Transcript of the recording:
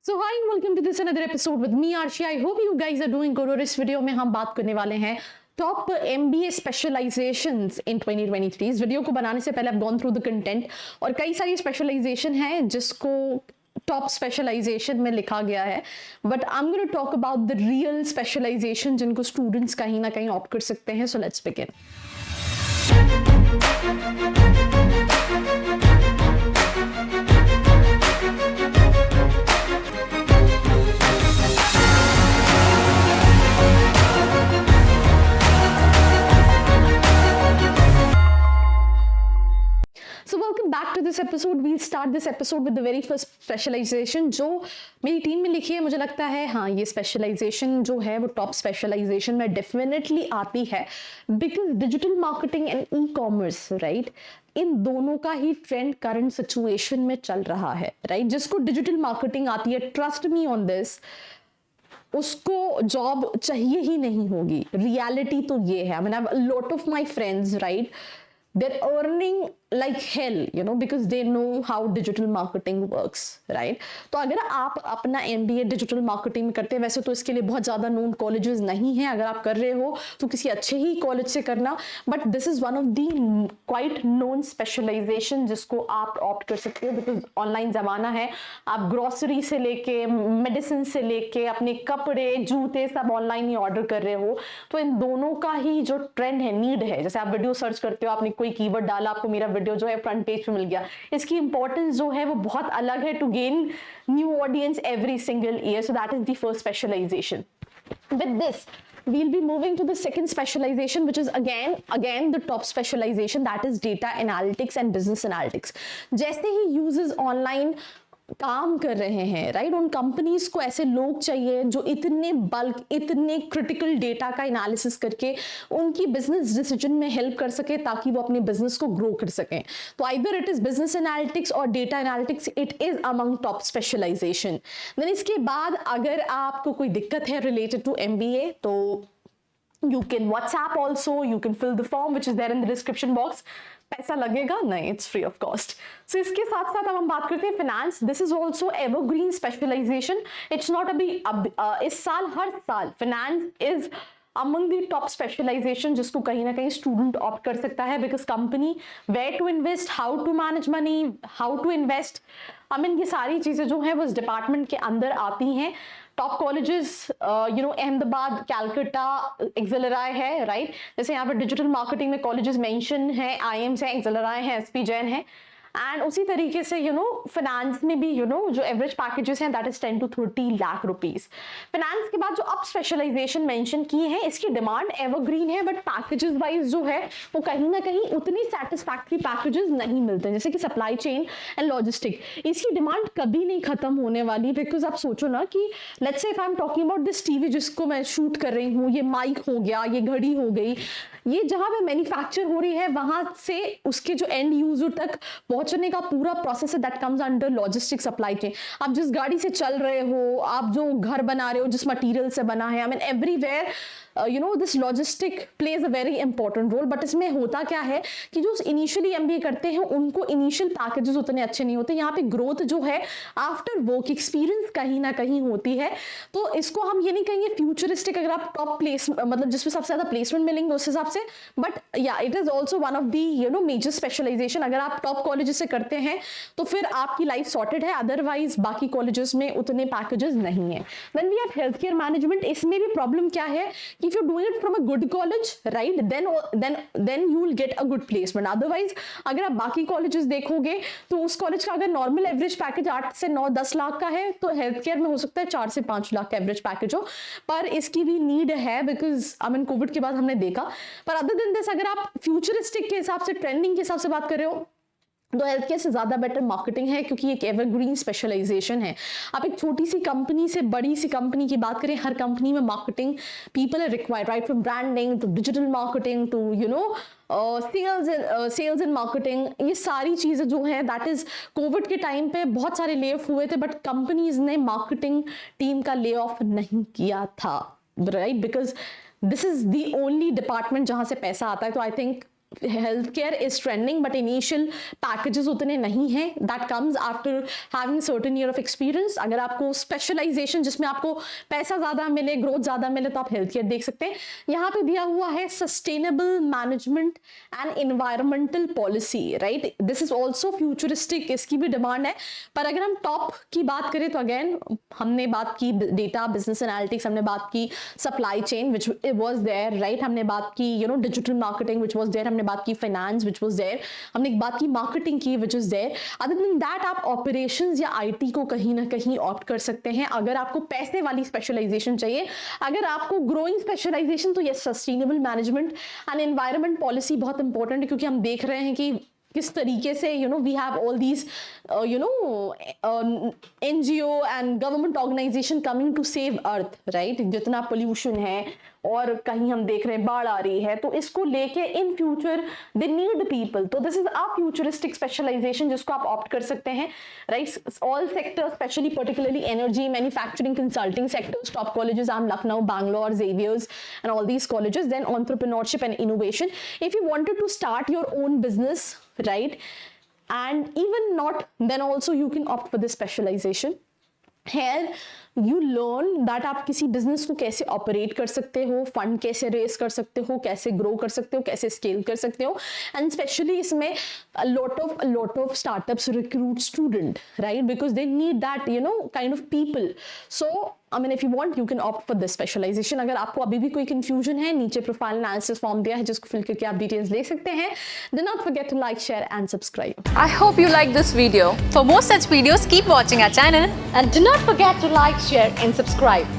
So hi and welcome to this another episode with me Arshi. I hope you guys are doing good. और इस video में हम बात करने वाले हैं टॉप MBA स्पेशलाइजेशंस इन 2023. इस वीडियो को बनाने से पहले I've gone through the content और कई सारी स्पेशलाइजेशन है जिसको टॉप स्पेशलाइजेशन में लिखा गया है, but I am going to talk about the real specialisation जिनको स्टूडेंट्स कहीं ना कहीं ऑप्ट कर सकते हैं. So let's begin. So welcome back to this episode. We'll start this episode with the very first specialization जो मेरी टीम में लिखी है. मुझे लगता है हाँ ये स्पेशलाइजेशन जो है वो टॉप स्पेशलाइजेशन में डेफिनेटली आती है because digital marketing and e commerce right, इन दोनों का ही ट्रेंड करंट सिचुएशन में चल रहा है राइट. जिसको डिजिटल मार्केटिंग आती है, ट्रस्ट मी ऑन दिस, उसको जॉब चाहिए ही नहीं होगी. रियलिटी तो ये है. I mean I lot of my friends right, they're earning like hell, you know, because they know how digital marketing works, right? तो अगर आप अपना MBA डिजिटल मार्केटिंग में करते हैं, वैसे तो इसके लिए बहुत ज़्यादा नोन कॉलेजेस नहीं हैं. अगर आप कर रहे हो तो किसी अच्छे ही कॉलेज से करना, but this is one of the quite known specialization जिसको आप ऑप्ट कर सकते हो बिकॉज ऑनलाइन ज़माना है. आप ग्रॉसरी से लेके मेडिसिन से लेके अपने कपड़े जूते सब ऑनलाइन ही ऑर्डर कर रहे हो. तो इन दोनों का ही जो ट्रेंड है, नीड है. जैसे आप वीडियो सर्च करते हो, आपने कोई कीवर्ड डाला, आपको मेरा वीडियो जो है फ्रंट पेज पे मिल गया. इसकी इंपॉर्टेंस जो है वो बहुत अलग है to gain new audience every single year. So that is the first specialization. With this we'll be moving to the second specialization, which is again the top specialization, that is data analytics and business analytics. जैसे ही users online काम कर रहे हैं right, उन companies को ऐसे लोग चाहिए जो इतने बल्क, इतने क्रिटिकल डेटा का एनालिसिस करके उनकी बिजनेस डिसीजन में हेल्प कर सके ताकि वो अपने बिजनेस को ग्रो कर सकें. तो either it is business analytics और data analytics, it is among top specialization. Then इसके बाद अगर आपको कोई दिक्कत है रिलेटेड टू MBA तो you can WhatsApp also, you can fill the form which is there in the description box. पैसा लगेगा नहीं, इट्स फ्री ऑफ कॉस्ट. सो इसके साथ साथ अब हम बात करते हैं finance. This is also evergreen specialization. It's not अभी इस साल, हर साल finance is among the top specialization जिसको कहीं ना कहीं स्टूडेंट ऑप्ट कर सकता है because company where to invest, how to manage money, how to invest, I mean ये सारी चीजें जो हैं वो इस डिपार्टमेंट के अंदर आती हैं. Top colleges you know Ahmedabad, Calcutta, XLRI है राइट. जैसे यहाँ पर डिजिटल मार्केटिंग में कॉलेजेस मेंशन है, IIMs है, एक्सेलराय है, SP जैन है. एंड उसी तरीके से यू नो फाइनेंस में भी यू नो जो एवरेज पैकेजेस हैं that is 10 to 30 lakh rupees. Finance के बाद जो अब स्पेशलाइजेशन मेंशन की है, इसकी डिमांड एवरग्रीन है, बट पैकेजेस वाइज जो है वो कहीं ना कहीं उतनी सेटिस्फैक्ट्री पैकेजेस नहीं मिलते. जैसे कि सप्लाई चेन एंड लॉजिस्टिक, इसकी डिमांड कभी नहीं खत्म होने वाली. बिकॉज आप सोचो ना कि let's say if I am talking about this TV जिसको मैं शूट कर रही हूँ, ये माइक हो गया, ये घड़ी हो गई, ये जहां पे मैन्युफैक्चर हो रही है वहां से उसके जो एंड यूजर तक पहुंचने का पूरा प्रोसेस है that comes under logistic supply chain. आप जिस गाड़ी से चल रहे हो, आप जो घर बना रहे हो जिस मटेरियल से बना है, I mean everywhere you know this logistic plays a very important role. But इसमें होता क्या है कि जो इनिशियली MBA करते हैं उनको इनिशियल पैकेजेस उतने अच्छे नहीं होते. यहाँ पे ग्रोथ जो है आफ्टर वर्क एक्सपीरियंस कहीं ना कहीं होती है. तो इसको हम ये नहीं कहेंगे फ्यूचरिस्टिक अगर आप टॉप प्लेस मतलब जिसमें सबसे ज्यादा प्लेसमेंट मिलेंगे उस हिसाब से, बट या it is also one of the you know major specialization. अगर आप टॉप कॉलेजेस से करते हैं तो फिर आपकी लाइफ सॉर्टेड है, अदरवाइज बाकी कॉलेजेस में उतने पैकेजेस नहीं है. Then we have health care management. इसमें भी प्रॉब्लम क्या है, if you're doing it from a good college right, then you will get a good placement. Otherwise अगर आप बाकी कॉलेजेस देखोगे तो उस कॉलेज का अगर नॉर्मल एवरेज पैकेज 8 से 9-10 लाख का है तो हेल्थ केयर में हो सकता है 4 से 5 लाख का एवरेज पैकेज हो. पर इसकी भी नीड है बिकॉज आई मीन कोविड के बाद हमने देखा. पर अदर देन दिस अगर आप फ्यूचरिस्टिक के हिसाब से, ट्रेंडिंग के हिसाब से बात कर रहे हो तो हेल्थ केयर से ज़्यादा बेटर मार्केटिंग है क्योंकि एक एवरग्रीन स्पेशलाइजेशन है. आप एक छोटी सी कंपनी से बड़ी सी कंपनी की बात करें, हर कंपनी में marketing people are required right, from branding to digital marketing to you know sales and marketing. ये सारी चीज़ें जो है दैट इज कोविड के टाइम पे बहुत सारे ले ऑफ हुए थे बट कंपनीज ने मार्केटिंग टीम का ले ऑफ नहीं किया था right, because this is the only department जहाँ से पैसा आता है. तो I think health care is trending, but initial packages उतने नहीं हैं. That comes after having certain year of experience. अगर आपको स्पेशलाइजेशन जिसमें आपको पैसा ज़्यादा मिले, ग्रोथ ज़्यादा मिले, तो आप हेल्थ केयर देख सकते हैं. यहाँ पे दिया हुआ है sustainable management and environmental policy, right. This is also futuristic, इसकी भी डिमांड है. पर अगर हम टॉप की बात करें तो अगेन हमने बात की डेटा बिजनेस एनालिटिक्स, हमने बात की supply chain which was there, right. हमने बात की digital marketing which was there, हमने बात की फाइनेंस विच वॉज देयर, हमने बात की मार्केटिंग की which is there. Other than that आप ऑपरेशंस या आईटी को कहीं ना कहीं ऑप्ट कर सकते हैं अगर आपको पैसे वाली स्पेशलाइजेशन चाहिए. अगर आपको ग्रोइंग स्पेशलाइजेशन, तो ये sustainable management and environment policy बहुत इंपॉर्टेंट है, क्योंकि हम देख रहे हैं कि किस तरीके से we have all these NGO and government organization coming to save earth, right. जितना पोल्यूशन है और कहीं हम देख रहे हैं बाढ़ आ रही है, तो इसको लेके in future they need people. तो this is a futuristic specialization जिसको आप ऑप्ट कर सकते हैं, right. All sectors, specially particularly energy, manufacturing, consulting sectors, top colleges are Lucknow, Bangalore, Xavier's and all these colleges. Then entrepreneurship and innovation. If you wanted to start your own business, right, and even not, then also you can opt for this specialization. Here you learn that आप किसी business को कैसे operate कर सकते हो, fund कैसे race कर सकते हो, कैसे ग्रो कर सकते हो, कैसे स्केल कर सकते हो. एंड स्पेशली इसमें lot of startups recruit student, right, because they need that kind of people. So I mean, if you want, you can opt for this specialization. अगर आपको अभी भी कोई confusion है, नीचे प्रोफाइल एनालिसिस फॉर्म दिया है जिसको फिल करके आप डिटेल्स ले सकते हैं. Do not forget to like, share and subscribe. I hope you liked this video. For more such videos, keep watching our channel And do not forget to like, share and subscribe.